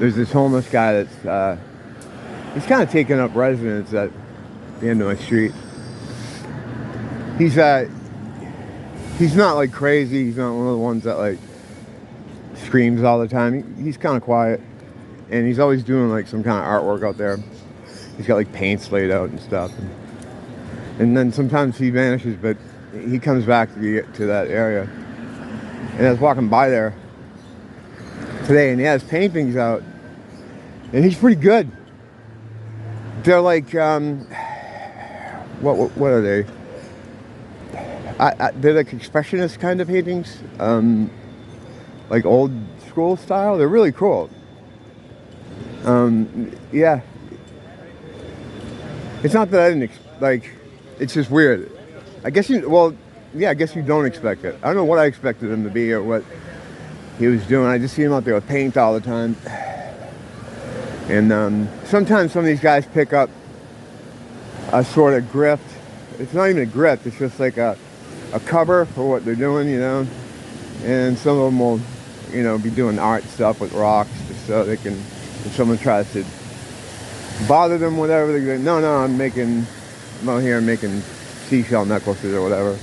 there's this homeless guy that's he's kind of taking up residence at the end of my street. He's not like crazy. He's not one of the ones that like screams all the time. He's kind of quiet, and he's always doing like some kind of artwork out there. He's got like paints laid out and stuff, and then sometimes he vanishes, but he comes back to that area. And I was walking by there today, and he has paintings out, and he's pretty good. They're like what are they? They're like expressionist kind of paintings, like old school style. They're really cool. Yeah. It's not that I didn't like. It's just weird. I guess you don't expect it. I don't know what I expected him to be or what he was doing. I just see him out there with paint all the time. And sometimes some of these guys pick up a sort of grift. It's not even a grift. It's just like a cover for what they're doing, you know. And some of them will, you know, be doing art stuff with rocks just so they can, if someone tries to bother them, whatever, they go, no, I'm out here making seashell necklaces or whatever.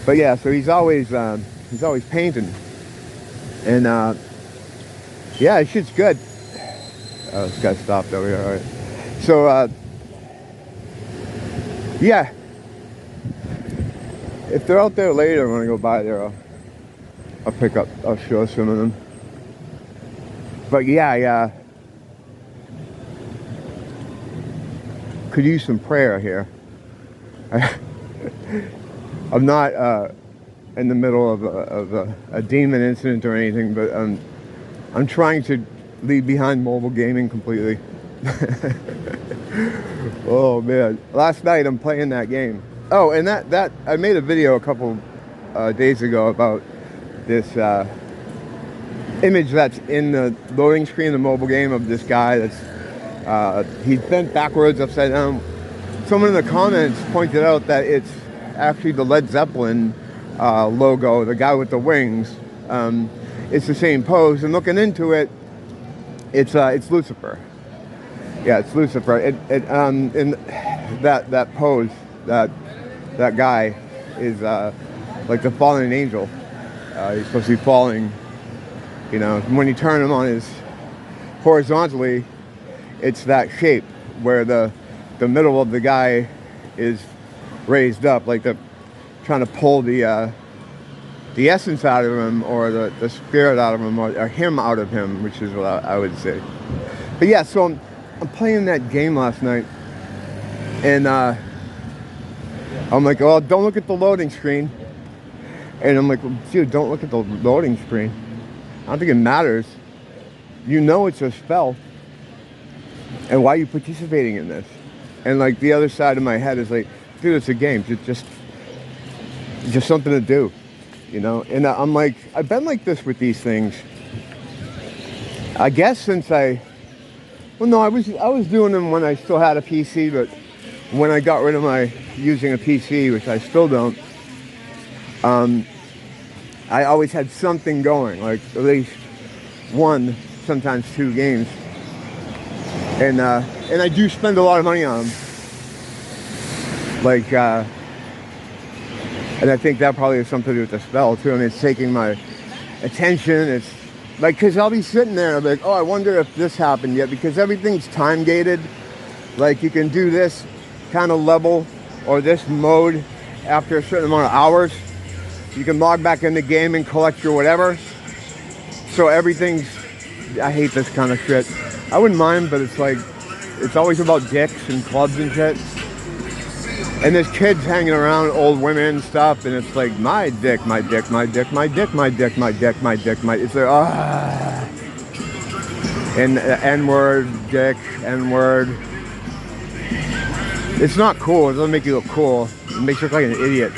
But yeah, so he's always painting. And yeah, his shit's good. This guy stopped over here, alright. So yeah. If they're out there later when I go by there, I'll show some of them. But yeah, could use some prayer here. I'm not in the middle of a demon incident or anything, but I'm trying to leave behind mobile gaming completely. Oh man, last night I'm playing that game. Oh, and that I made a video a couple days ago about this image that's in the loading screen of the mobile game of this guy that's he's bent backwards, upside down. Someone in the comments pointed out that it's actually the Led Zeppelin logo, the guy with the wings. It's the same pose, and looking into it, it's Lucifer. Yeah, it's Lucifer. In that pose, that guy is like the fallen angel. He's supposed to be falling. You know, when you turn him on his horizontally, it's that shape where the middle of the guy is raised up, like trying to pull the essence out of him, or the spirit out of him, or him out of him, which is what I would say. But yeah, so I'm playing that game last night, and I'm like, oh, don't look at the loading screen. And I'm like, well, dude, don't look at the loading screen. I don't think it matters. You know it's a spell. And why are you participating in this? And like the other side of my head is like, dude, it's a game. Just something to do, you know? And I'm like, I've been like this with these things, I guess, since I was doing them when I still had a PC, but when I got rid of my using a PC, which I still don't, I always had something going, like at least one, sometimes two games. And I do spend a lot of money on them. Like, and I think that probably has something to do with the spell too. I mean, it's taking my attention. It's like, because I'll be sitting there and I'll be like, oh, I wonder if this happened yet, because everything's time gated. Like, you can do this kind of level or this mode after a certain amount of hours. You can log back in the game and collect your whatever. So everything's, I hate this kind of shit. I wouldn't mind, but it's like, it's always about dicks and clubs and shit. And there's kids hanging around, old women and stuff, and it's like, my dick, my dick, my dick, my dick, my dick, my dick, my dick, my, it's like, and N-word, dick, N-word. It's not cool. It doesn't make you look cool. It makes you look like an idiot.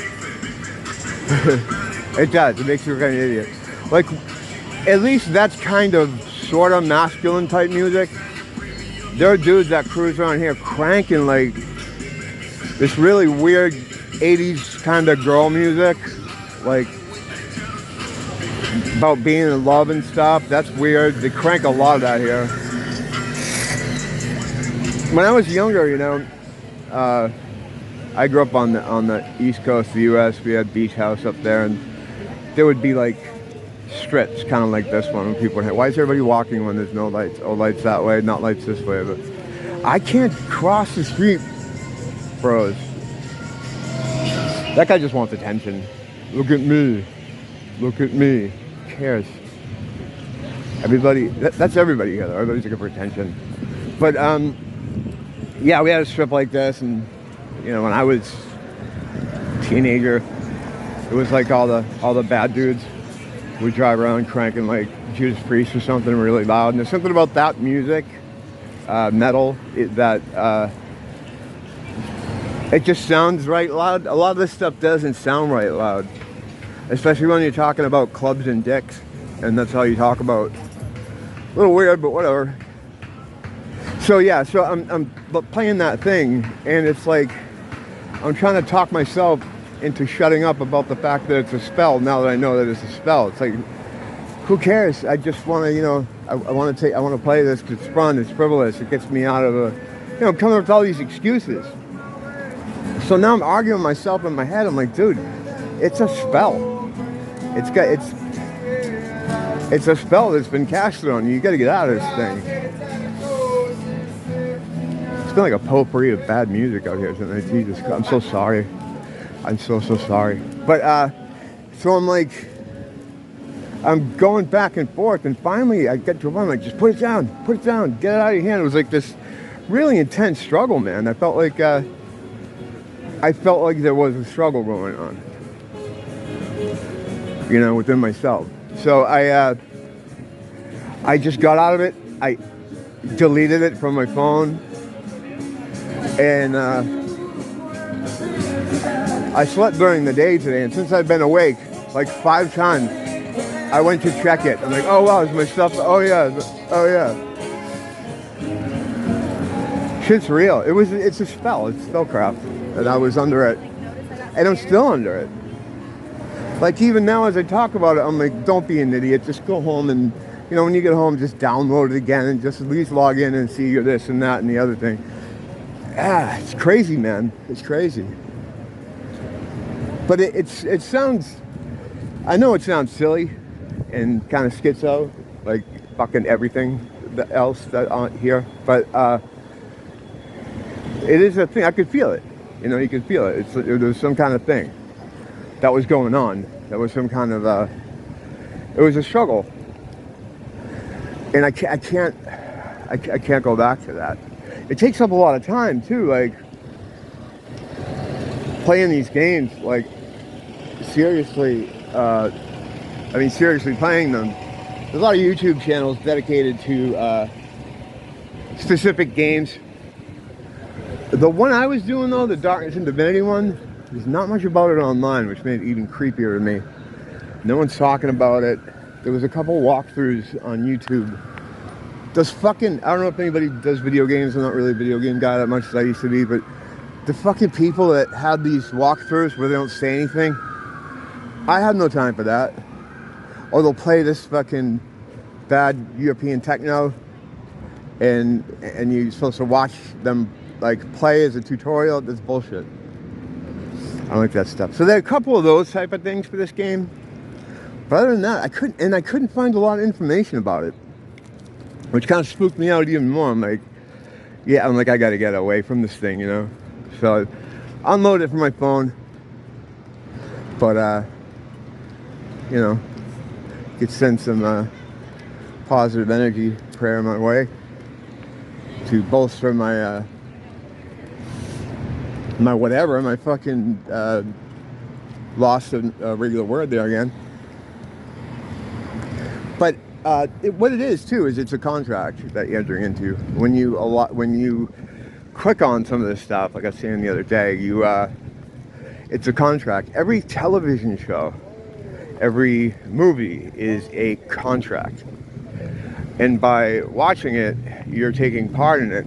It does. It makes you look like an idiot. Like, at least that's kind of sort of masculine type music. There are dudes that cruise around here cranking like this really weird 80s kind of girl music, like about being in love and stuff. That's weird. They crank a lot of that here. when I was younger, you know, I grew up on the east coast of the U.S. We had beach house up there, and there would be like strips, kind of like this one, when people would, why is everybody walking when there's no lights? Oh, lights that way, not lights this way. But I can't cross the street, bros. That guy just wants attention. Look at me. Look at me. Who cares? Everybody, that's everybody here, though. Everybody's looking for attention. But, yeah, we had a strip like this, and, you know, when I was a teenager, it was like all the bad dudes would drive around cranking like Judas Priest or something really loud. And there's something about that music, metal, that it just sounds right loud. A lot of this stuff doesn't sound right loud, especially when you're talking about clubs and dicks, and that's all you talk about. A little weird, but whatever. So yeah, so I'm playing that thing, and it's like I'm trying to talk myself into shutting up about the fact that it's a spell. Now that I know that it's a spell, it's like, who cares? I just want to, you know, I want to play this because it's fun, it's frivolous, it gets me out of a, you know, coming up with all these excuses. So now I'm arguing myself in my head. I'm like, dude, it's a spell. It's a spell that's been casted on you. You got to get out of this thing. It's been like a potpourri of bad music out here tonight. Jesus Christ, I'm so sorry. I'm so sorry. But so I'm like, I'm going back and forth, and finally I get to a point, I'm like, just put it down, get it out of your hand. It was like this really intense struggle, man. I felt like there was a struggle going on, you know, within myself. So I just got out of it. I deleted it from my phone, and I slept during the day today, and since I've been awake like 5 times, I went to check it. I'm like, oh wow, is my stuff? Oh yeah. Shit's real. It's a spell. It's spellcraft, and I was under it, and I'm still under it. Like even now, as I talk about it, I'm like, don't be an idiot. Just go home, and you know, when you get home, just download it again, and just at least log in and see your this and that and the other thing. It's crazy, man. It's crazy. But it sounds, I know it sounds silly and kind of schizo, like fucking everything else that on here, but it is a thing. I could feel it. You know, you could feel it. There was some kind of thing that was going on. There was some kind of it was a struggle, and I can't go back to that. It takes up a lot of time too, like playing these games, like seriously. I mean, seriously playing them. There's a lot of YouTube channels dedicated to specific games. The one I was doing though, the Darkness and Divinity one, there's not much about it online, which made it even creepier to me. No one's talking about it. There was a couple walkthroughs on YouTube. Those fucking, I don't know if anybody does video games. I'm not really a video game guy that much as I used to be, but the fucking people that had these walkthroughs where they don't say anything, I have no time for that. Or they'll play this fucking bad European techno, and you're supposed to watch them like play as a tutorial. That's bullshit. I don't like that stuff. So there are a couple of those type of things for this game. But other than that, I couldn't find a lot of information about it, which kind of spooked me out even more. I'm like, I gotta get away from this thing, you know. So I unloaded it from my phone, but you know, could send some positive energy prayer my way to bolster my my whatever, my fucking lost a regular word there again. But what it is too is it's a contract that you're entering into. When you click on some of this stuff, like I was saying the other day, it's a contract. Every television show, every movie is a contract, and by watching it, you're taking part in it.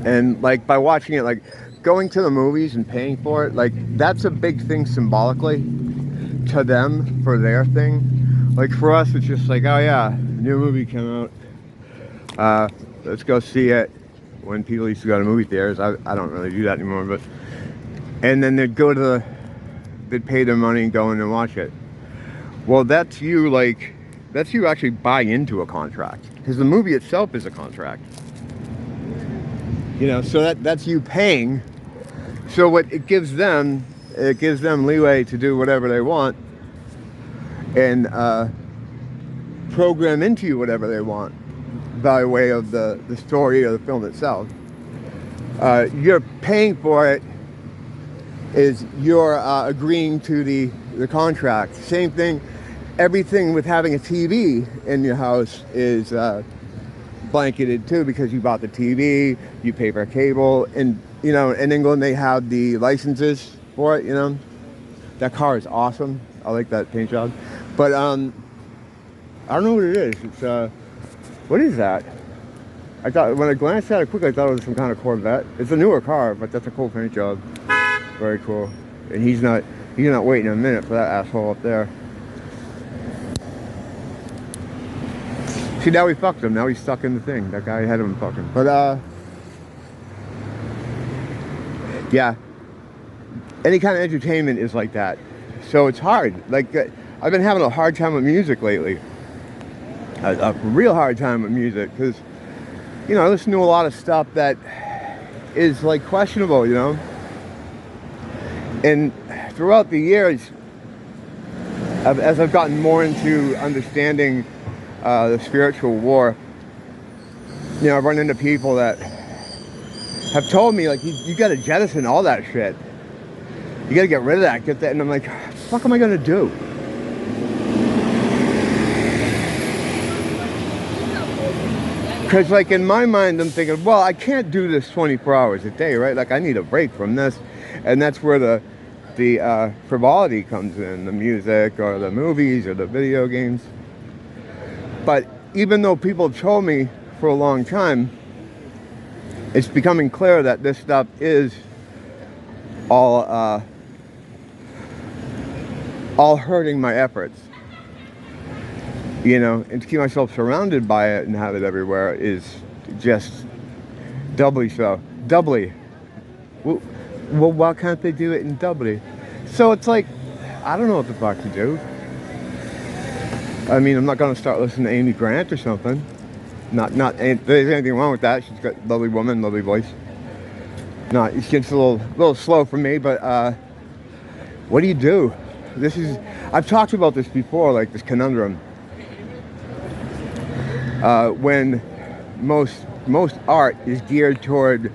And like by watching it, like going to the movies and paying for it, like that's a big thing symbolically to them for their thing. Like for us, it's just like, oh yeah, new movie came out, let's go see it. when people used to go to movie theaters. I don't really do that anymore, but and then they'd go to they'd pay their money and go in and watch it. Well, that's you actually buy into a contract, because the movie itself is a contract. You know, so that's you paying. So what it gives them leeway to do whatever they want and program into you whatever they want by way of the story or the film itself. You're paying for it is you're agreeing to the contract. Same thing, everything with having a TV in your house is blanketed too, because you bought the TV, you pay for cable, and you know, in England they have the licenses for it, you know. That car is awesome. I like that paint job. But I don't know what it is. It's what is that? I thought, when I glanced at it quickly, I thought it was some kind of Corvette. It's a newer car, but that's a cool paint job. Very cool. And he's not waiting a minute for that asshole up there. See, now we fucked him. Now he's stuck in the thing. That guy had him fucking. But yeah, any kind of entertainment is like that. So it's hard. Like, I've been having a hard time with music lately. A real hard time with music, because, you know, I listen to a lot of stuff that is like questionable, you know. And throughout the years, as I've gotten more into understanding the spiritual war, you know, I've run into people that have told me, like, you got to jettison all that shit. You got to get rid of that, get that. And I'm like, what the fuck am I going to do? Because, like, in my mind, I'm thinking, well, I can't do this 24 hours a day, right? Like, I need a break from this. And that's where the frivolity comes in, the music or the movies or the video games. But even though people have told me for a long time, it's becoming clear that this stuff is all hurting my efforts. You know, and to keep myself surrounded by it and have it everywhere is just doubly so. Doubly. Well, why can't they do it in doubly? So it's like, I don't know what the fuck to do. I mean, I'm not going to start listening to Amy Grant or something. There's anything wrong with that. She's got a lovely woman, lovely voice. It gets a little slow for me, but what do you do? I've talked about this before, like this conundrum. When most art is geared toward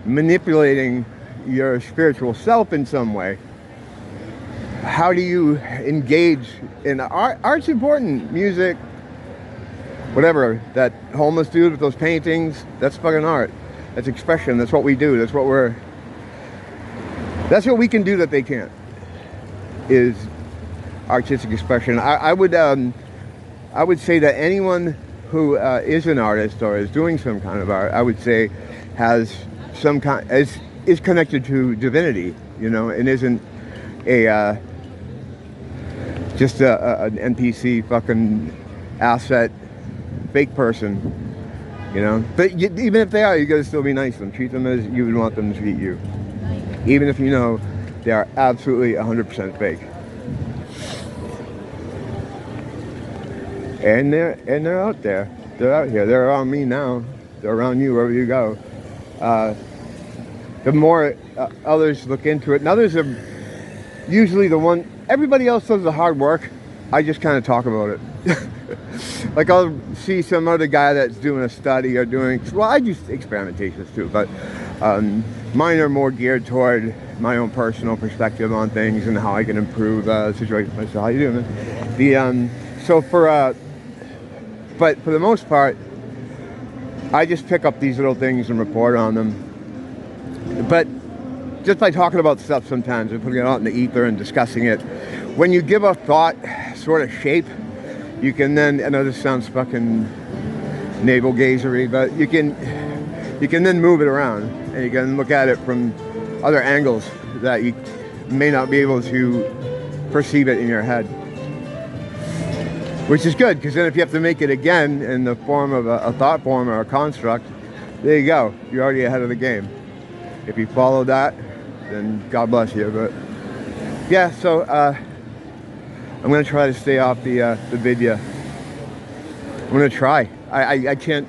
manipulating your spiritual self in some way, how do you engage in art? Art's important. Music, whatever. That homeless dude with those paintings, that's fucking art. That's expression. That's what we do. That's what we can do that they can't, is artistic expression. I would say that anyone who is an artist or is doing some kind of art, I would say has some kind, is connected to divinity, you know, and isn't just an NPC fucking asset fake person, you know. But even if they are, you gotta still be nice to them. Treat them as you would want them to treat you, even if you know they are absolutely 100% fake. And they're out there. They're out here. They're around me now. They're around you wherever you go. The more others look into it, and others are usually the one. Everybody else does the hard work. I just kind of talk about it. Like, I'll see some other guy that's doing a study or well, I do experimentations too, but mine are more geared toward my own personal perspective on things and how I can improve the situation. So how you doing, man? But for the most part, I just pick up these little things and report on them. But just by talking about stuff sometimes and putting it out in the ether and discussing it, when you give a thought sort of shape, you can then, I know this sounds fucking navel-gazery, but you can then move it around and you can look at it from other angles that you may not be able to perceive it in your head. Which is good, because then if you have to make it again in the form of a thought form or a construct, there you go. You're already ahead of the game. If you follow that, then God bless you. But yeah, so I'm gonna try to stay off the video. I'm gonna try. I can't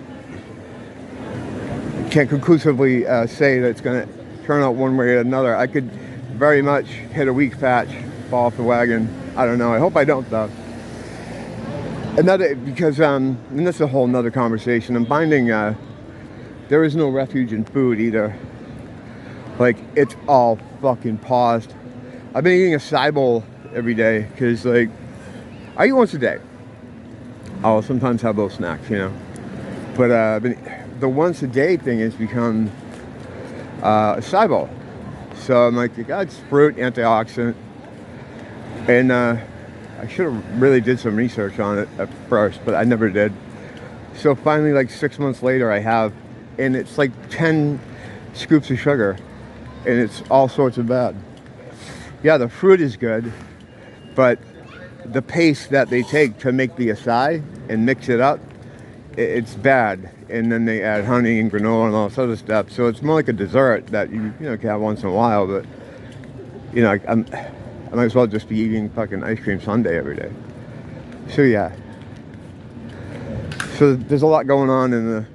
conclusively say that it's gonna turn out one way or another. I could very much hit a weak patch, fall off the wagon. I don't know. I hope I don't though. Because and this is a whole nother conversation. I'm finding there is no refuge in food either. Like, it's all fucking paused. I've been eating a acai bowl every day because, like, I eat once a day. I'll sometimes have little snacks, you know. But the once a day thing has become a acai bowl. So I'm like, it's fruit, antioxidant, and I should have really did some research on it at first, but I never did. So finally, like 6 months later, I have, and it's like 10 scoops of sugar, and it's all sorts of bad. Yeah, the fruit is good, but the paste that they take to make the acai and mix it up, it's bad. And then they add honey and granola and all this other stuff. So it's more like a dessert that you know can have once in a while, but you know, I might as well just be eating fucking ice cream sundae every day. So yeah. So there's a lot going on in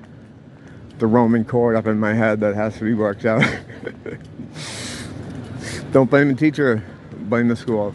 the Roman chord up in my head that has to be worked out. Don't blame the teacher, blame the school.